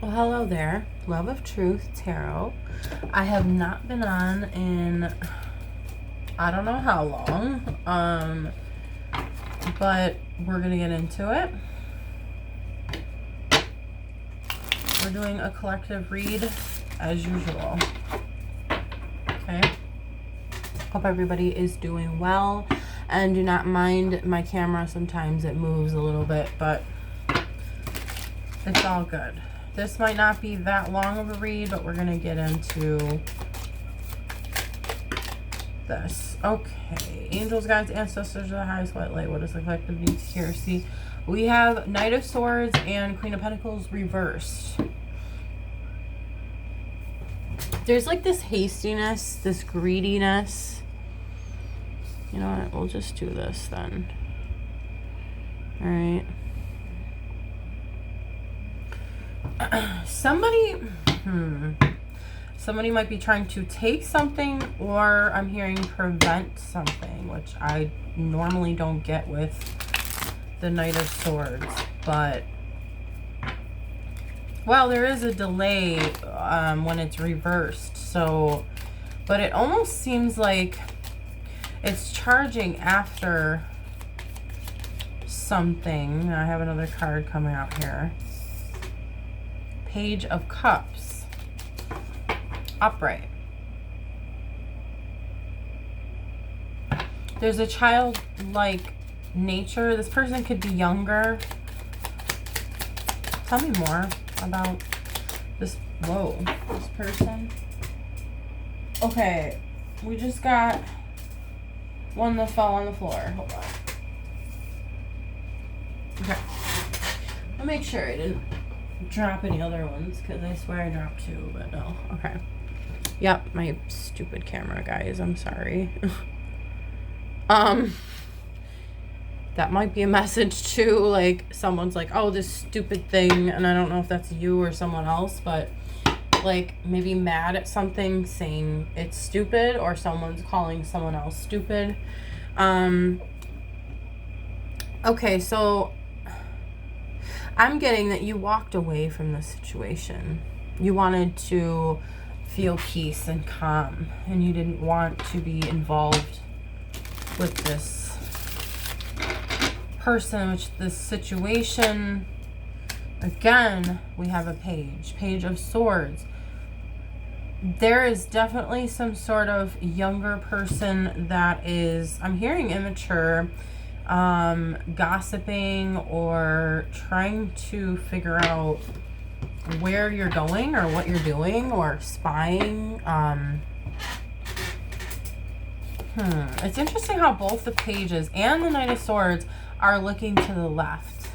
Well, hello there, Love of Truth Tarot. I have not been on in I don't know how long, but we're gonna get into it. We're doing a collective read as usual. Okay. Hope everybody is doing well, and do not mind my camera. Sometimes it moves a little bit, but it's all good. This might not be that long of a read, but we're going to get into this. Okay. Angels, guides, ancestors of the highest white light. What does the collective need to hear? See, we have Knight of Swords and Queen of Pentacles reversed. There's like this hastiness, this greediness. You know what? We'll just do this then. All right. Somebody might be trying to take something, or I'm hearing prevent something, which I normally don't get with the Knight of Swords, but well, there is a delay when it's reversed, so, but it almost seems like it's charging after something. I have another card coming out here. Page of Cups, upright. There's a childlike nature. This person could be younger. Tell me more about this. Whoa, this person. Okay, we just got one that fell on the floor. Hold on. Okay, I'll make sure I didn't drop any other ones, because I swear I dropped two, but no. Okay. Yep, my stupid camera, guys. I'm sorry. That might be a message too, like someone's like, oh, this stupid thing, and I don't know if that's you or someone else, but like maybe mad at something, saying it's stupid, or someone's calling someone else stupid. Okay, so I'm getting that you walked away from the situation. You wanted to feel peace and calm, and you didn't want to be involved with this person, which this situation. Again, we have a Page of Swords. There is definitely some sort of younger person that is, I'm hearing immature, gossiping or trying to figure out where you're going or what you're doing, or spying. It's interesting how both the Pages and the Knight of Swords are looking to the left.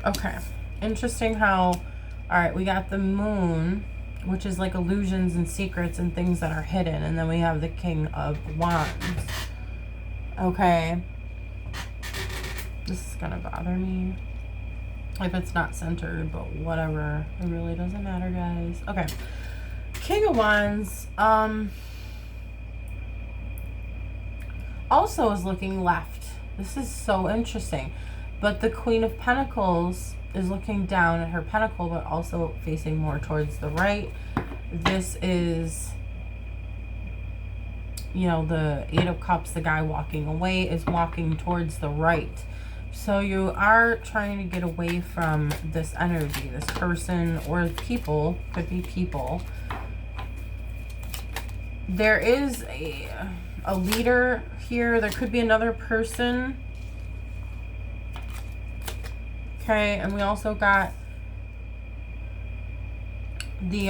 Okay, interesting how, all right, we got the Moon, which is like illusions and secrets and things that are hidden, and then we have the King of Wands. Okay, this is gonna bother me if it's not centered, but whatever, it really doesn't matter, guys. Okay, King of Wands also is looking left. This is so interesting, but the Queen of Pentacles is looking down at her pentacle, but also facing more towards the right. This is, you know, the Eight of Cups, the guy walking away, is walking towards the right. So you are trying to get away from this energy, this person or people, could be people. There is a leader here. There could be another person. Okay, and we also got the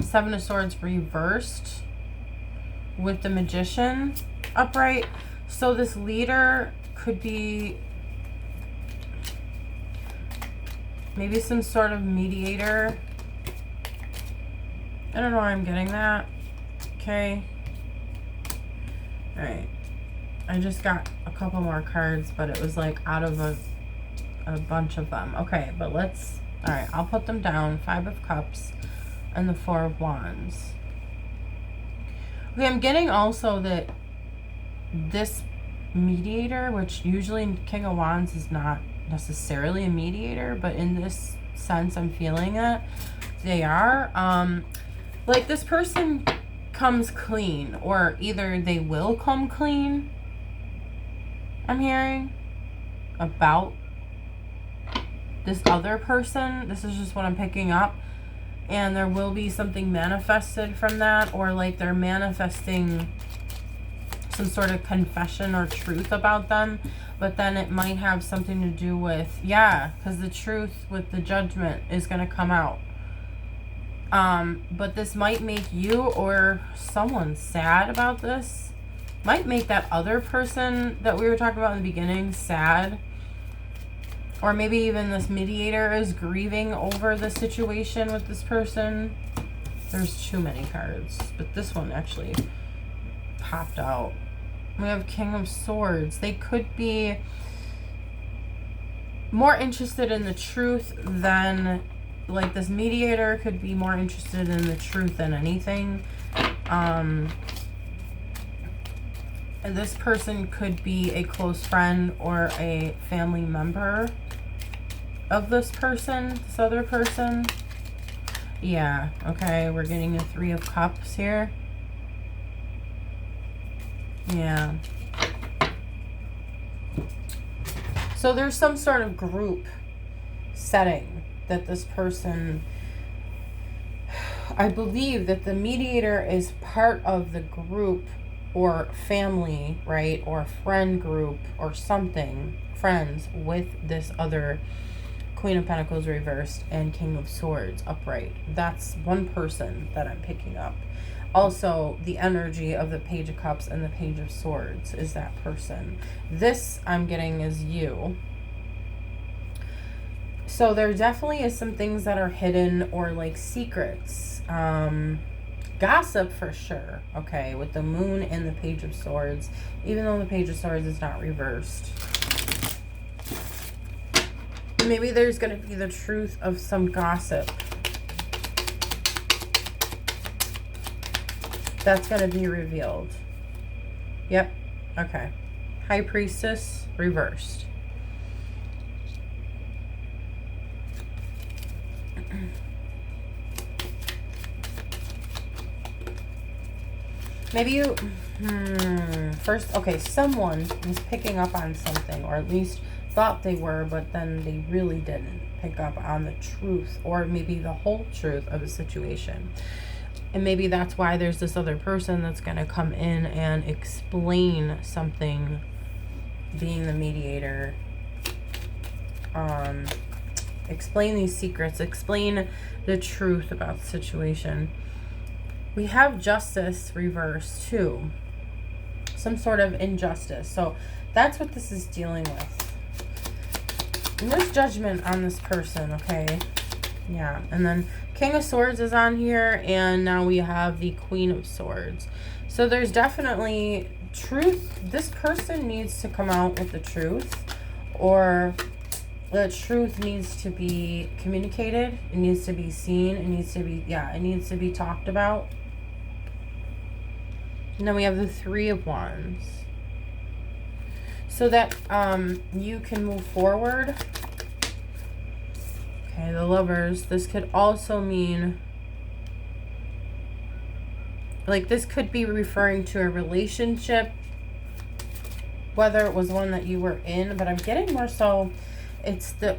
Seven of Swords reversed with the Magician upright. So this leader could be maybe some sort of mediator. I don't know where I'm getting that. Okay. All right. I just got a couple more cards, but it was like out of a bunch of them. Okay, but let's, all right, I'll put them down. Five of Cups and the Four of Wands. Okay, I'm getting also that this Mediator, which usually in King of Wands is not necessarily a mediator, but in this sense, I'm feeling it. They are. Like, this person comes clean, or either they will come clean, I'm hearing, about this other person. This is just what I'm picking up. And there will be something manifested from that, or like they're manifesting some sort of confession or truth about them. But then it might have something to do with, yeah, because the truth with the judgment is going to come out. But this might make you or someone sad about this. Might make that other person that we were talking about in the beginning sad. Or maybe even this mediator is grieving over the situation with this person. There's too many cards, but this one actually popped out. We have King of Swords. They could be more interested in the truth than, like, this mediator could be more interested in the truth than anything. And this person could be a close friend or a family member of this person, this other person. Yeah, okay, we're getting a 3 of Cups here. Yeah. So there's some sort of group setting that this person, I believe that the mediator is part of the group or family, right? Or friend group or something, friends with this other Queen of Pentacles reversed and King of Swords upright. That's one person that I'm picking up. Also, the energy of the Page of Cups and the Page of Swords is that person. This I'm getting is you. So there definitely is some things that are hidden or like secrets. Gossip for sure. Okay, with the Moon and the Page of Swords. Even though the Page of Swords is not reversed. Maybe there's going to be the truth of some gossip. That's going to be revealed. Yep. Okay. High Priestess reversed. Maybe you... First, okay, someone was picking up on something, or at least thought they were, but then they really didn't pick up on the truth, or maybe the whole truth of the situation. And maybe that's why there's this other person that's going to come in and explain something, being the mediator. Explain these secrets, explain the truth about the situation. We have Justice reversed too. Some sort of injustice. So that's what this is dealing with. And there's Judgment on this person, okay? Yeah, and then King of Swords is on here, and now we have the Queen of Swords. So there's definitely truth. This person needs to come out with the truth, or the truth needs to be communicated. It needs to be seen. It needs to be, yeah, it needs to be talked about. And then we have the 3 of Wands. So that you can move forward. Okay, the Lovers. This could also mean, like, this could be referring to a relationship, whether it was one that you were in, but I'm getting more so, it's the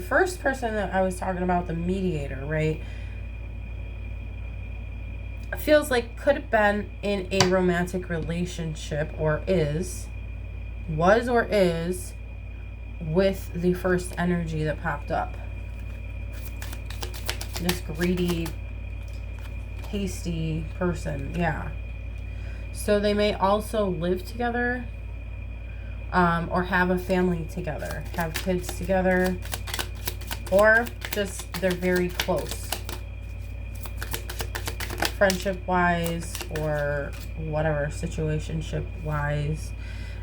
first person that I was talking about, the mediator, right? It feels like could have been in a romantic relationship, or was or is, with the first energy that popped up. This greedy, hasty person, yeah. So they may also live together, or have a family together, have kids together, or just they're very close, friendship-wise, or whatever, situationship-wise.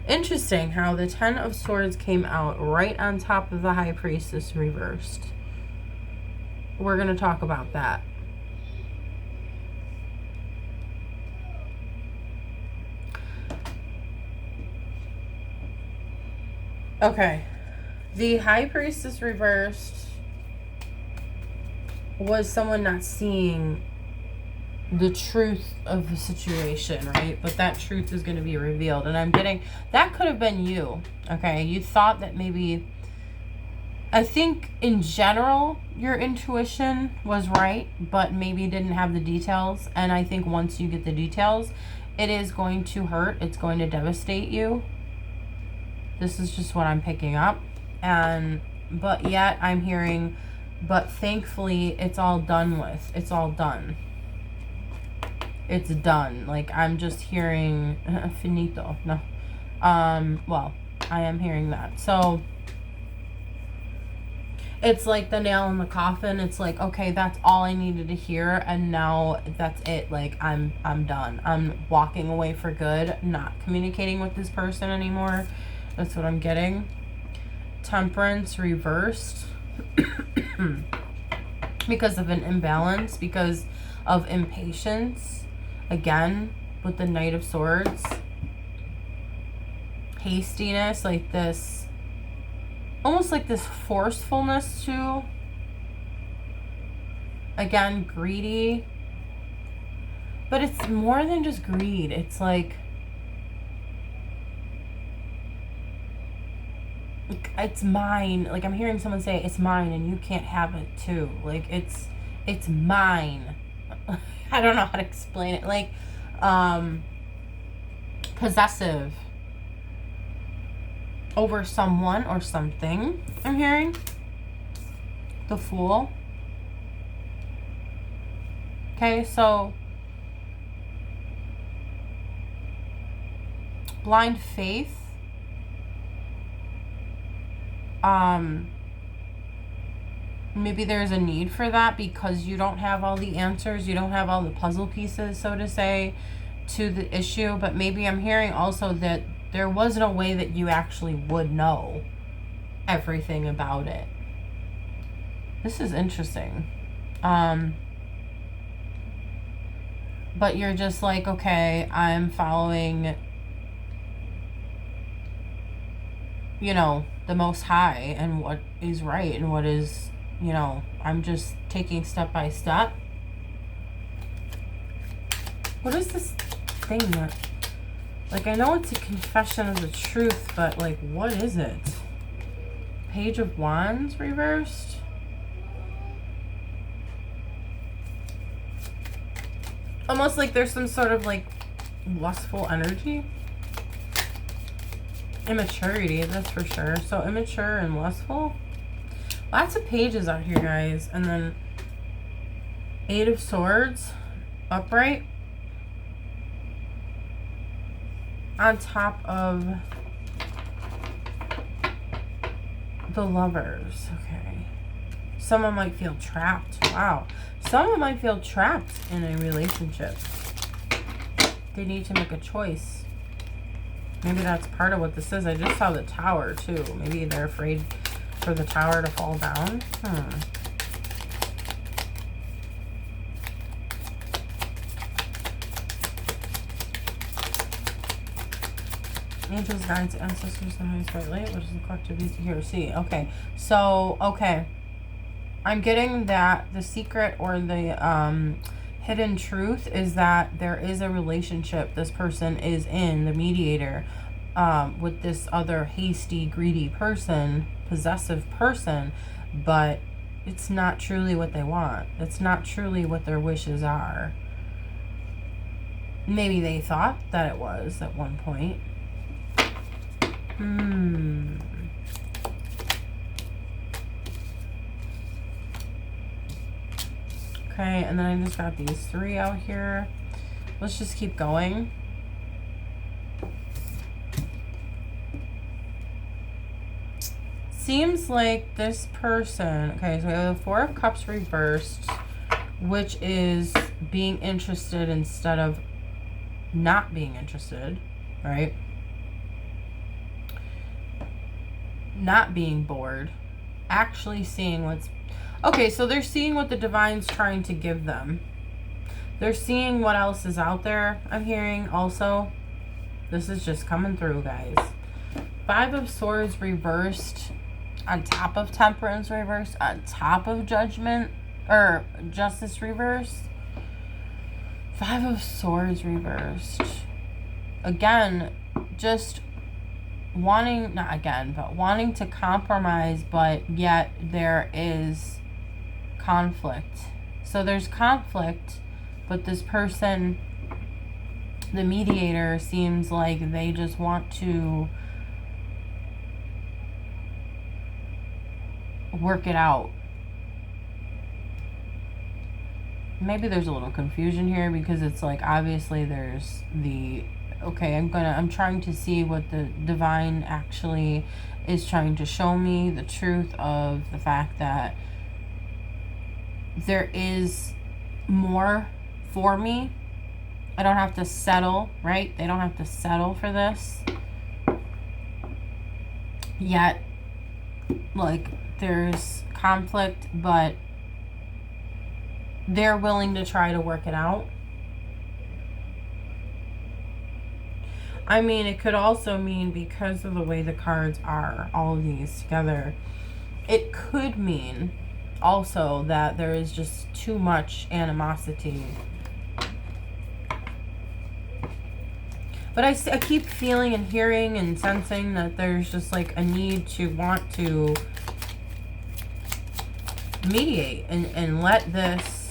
Interesting how the 10 of Swords came out right on top of the High Priestess reversed. We're going to talk about that. Okay. The High Priestess reversed was someone not seeing the truth of the situation, right? But that truth is going to be revealed. And I'm getting, that could have been you, okay? You thought that maybe, I think in general, your intuition was right, but maybe didn't have the details. And I think once you get the details, it is going to hurt. It's going to devastate you. This is just what I'm picking up. But yet I'm hearing, but thankfully it's all done with. It's all done. It's done. Like, I'm just hearing finito. No. Well, I am hearing that. So it's like the nail in the coffin. It's like, okay, that's all I needed to hear, and now that's it. Like, I'm done. I'm walking away for good, not communicating with this person anymore. That's what I'm getting. Temperance reversed because of an imbalance, because of impatience. Again, with the Knight of Swords. Hastiness, like this, almost like this forcefulness too. Again, greedy. But it's more than just greed. It's like, it's mine. Like, I'm hearing someone say, it's mine and you can't have it too. Like, it's mine. I don't know how to explain it. Like, possessive over someone or something. I'm hearing the Fool. Okay, so blind faith. Maybe there's a need for that because you don't have all the answers. You don't have all the puzzle pieces, so to say, to the issue. But maybe I'm hearing also that there wasn't a way that you actually would know everything about it. This is interesting. But you're just like, okay, I'm following, you know, the Most High and what is right and what is, you know, I'm just taking step by step. What is this thing that, like, I know it's a confession of the truth, but, like, what is it? Page of Wands reversed? Almost like there's some sort of, like, lustful energy. Immaturity, that's for sure. So immature and lustful. Lots of pages out here, guys. And then Eight of Swords, upright. On top of the Lovers. Okay. Someone might feel trapped. Wow. Someone might feel trapped in a relationship. They need to make a choice. Maybe that's part of what this is. I just saw the Tower, too. Maybe they're afraid for the Tower to fall down. Angels, guides, ancestors, the highest right light. What is the collective need to hear or see? Okay. So, okay. I'm getting that the secret or the hidden truth is that there is a relationship this person is in, the mediator, with this other hasty, greedy person, possessive person, but it's not truly what they want. It's not truly what their wishes are. Maybe they thought that it was at one point. Okay, and then I just got these three out here. Let's just keep going. Seems like this person, okay, so we have the Four of Cups reversed, which is being interested instead of not being interested, right? Not being bored, actually seeing what's, okay, so they're seeing what the divine's trying to give them. They're seeing what else is out there, I'm hearing also. This is just coming through, guys. Five of Swords reversed. on top of Temperance reversed, on top of Judgment, or Justice reversed. 5 of Swords reversed. Again, just wanting, not again, but wanting to compromise, but yet there is conflict. So there's conflict, but this person, the mediator, seems like they just want to work it out. Maybe there's a little confusion here because it's like, obviously there's the, okay, I'm trying to see what the divine actually is trying to show me, the truth of the fact that there is more for me. I don't have to settle, right? They don't have to settle for this. Yet, like, there's conflict, but they're willing to try to work it out. I mean, it could also mean, because of the way the cards are, all of these together, it could mean also that there is just too much animosity. But I keep feeling and hearing and sensing that there's just like a need to want to mediate and let this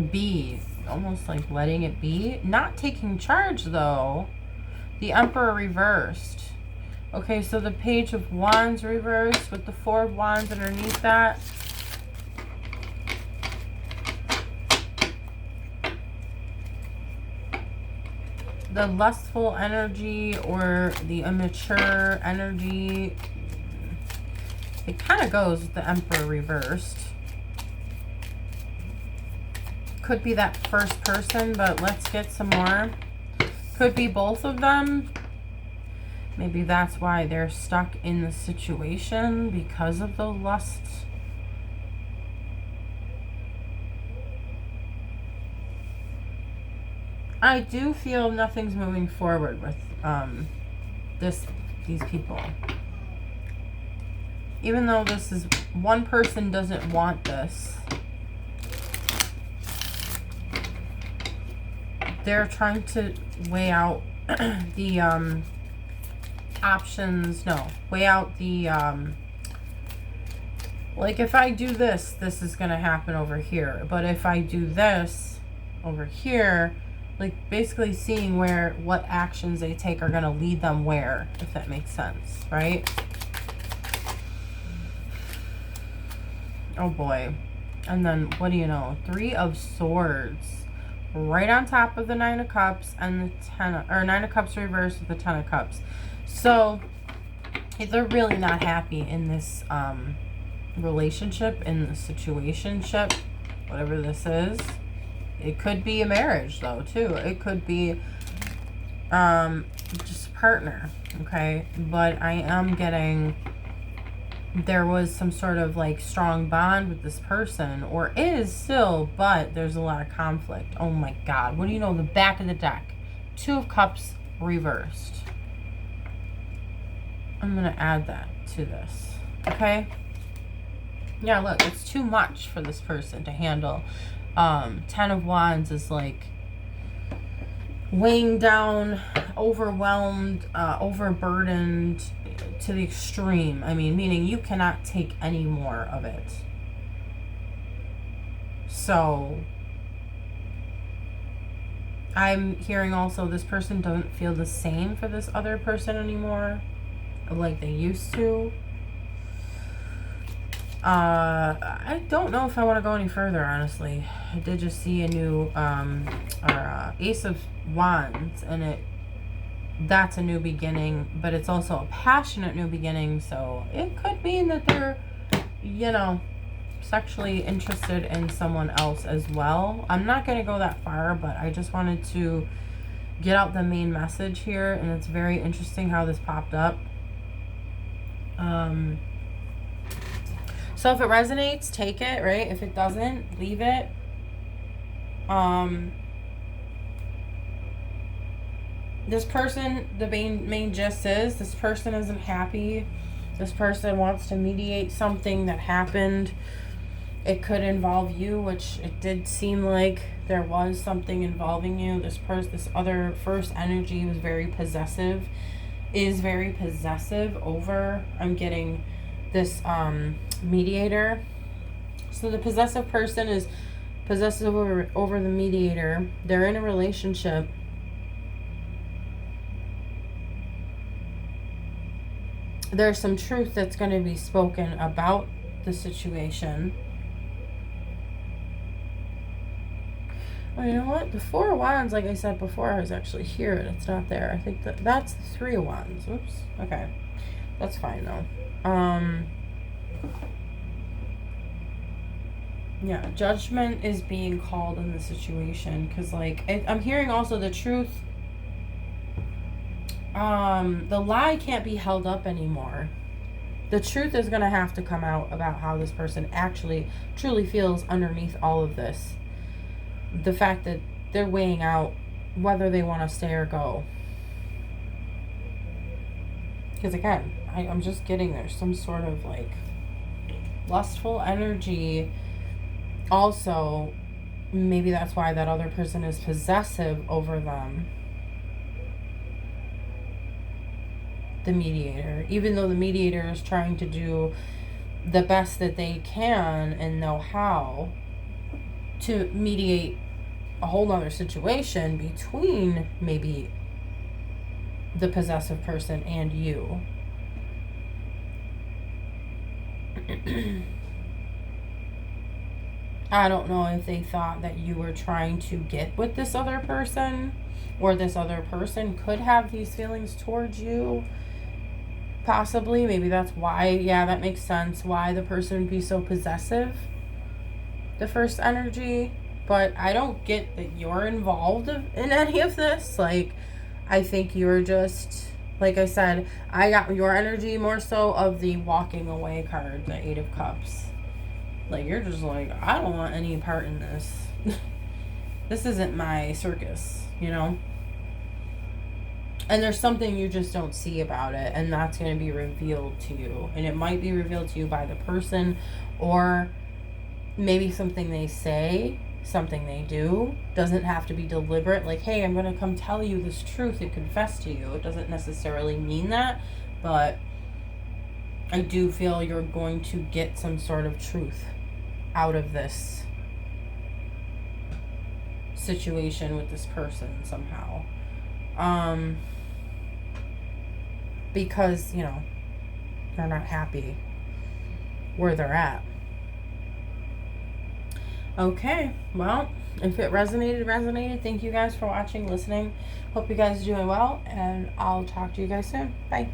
be, almost like letting it be, not taking charge though. The Emperor reversed. Okay, so the Page of Wands reversed with the 4 of Wands underneath that. The lustful energy or the immature energy, it kind of goes with the Emperor reversed. Could be that first person, but let's get some more. Could be both of them. Maybe that's why they're stuck in the situation, because of the lust. I do feel nothing's moving forward with these people. Even though this is, one person doesn't want this. They're trying to weigh out the options. No, weigh out the like, if I do this, this is gonna happen over here, but if I do this over here, like basically seeing what actions they take are gonna lead them where, if that makes sense, right? Oh boy. And then what do you know, 3 of Swords right on top of the 9 of Cups and the 10 of, or 9 of Cups reversed with the 10 of Cups. So they're really not happy in this relationship, in the situationship, whatever this is. It could be a marriage though too. It could be just a partner, okay? But I am getting, there was some sort of like strong bond with this person, or is still, but there's a lot of conflict. Oh my God. What do you know? The back of the deck. 2 of Cups reversed. I'm going to add that to this. Okay? Yeah, look, it's too much for this person to handle. 10 of Wands is like weighing down, overwhelmed, overburdened to the extreme. I mean, meaning you cannot take any more of it. So I'm hearing also this person doesn't feel the same for this other person anymore, like they used to. I don't know if I want to go any further, honestly. I did just see a new Ace of Wands, and that's a new beginning, but it's also a passionate new beginning, so it could mean that they're, you know, sexually interested in someone else as well. I'm not going to go that far, but I just wanted to get out the main message here, and it's very interesting how this popped up. So if it resonates, take it, right? If it doesn't, leave it. this person, the main gist is this person isn't happy. This person wants to mediate something that happened. It could involve you, which it did seem like there was something involving you. This other first energy was very possessive, is very possessive over, I'm getting this mediator. So the possessive person is possessive over the mediator. They're in a relationship. There's some truth that's going to be spoken about the situation. Oh, you know what? The Four of Wands, like I said before, I was actually here and it's not there. I think that's the Three of Wands. Oops. Okay. That's fine though. Yeah, judgment is being called in the situation because, like, I'm hearing also the truth. The lie can't be held up anymore. The truth is going to have to come out about how this person actually truly feels underneath all of this. The fact that they're weighing out whether they want to stay or go. Because again, I'm just getting there's some sort of like lustful energy. Also, maybe that's why that other person is possessive over them. The mediator, even though the mediator is trying to do the best that they can and know how to mediate a whole nother situation between maybe the possessive person and you. I don't know if they thought that you were trying to get with this other person, or this other person could have these feelings towards you. Possibly, maybe that's why, yeah, that makes sense, why the person would be so possessive, the first energy. But I don't get that you're involved in any of this. Like, I think you're just, like I said, I got your energy more so of the walking away card, the Eight of Cups. Like, you're just like, I don't want any part in this. This isn't my circus, you know? And there's something you just don't see about it, and that's going to be revealed to you. And it might be revealed to you by the person, or maybe something they say, something they do. Doesn't have to be deliberate. Like, hey, I'm going to come tell you this truth and confess to you. It doesn't necessarily mean that, but I do feel you're going to get some sort of truth out of this situation with this person somehow. Because, you know, they're not happy where they're at. Okay, well, if it resonated. Thank you guys for watching, listening. Hope you guys are doing well, and I'll talk to you guys soon. Bye.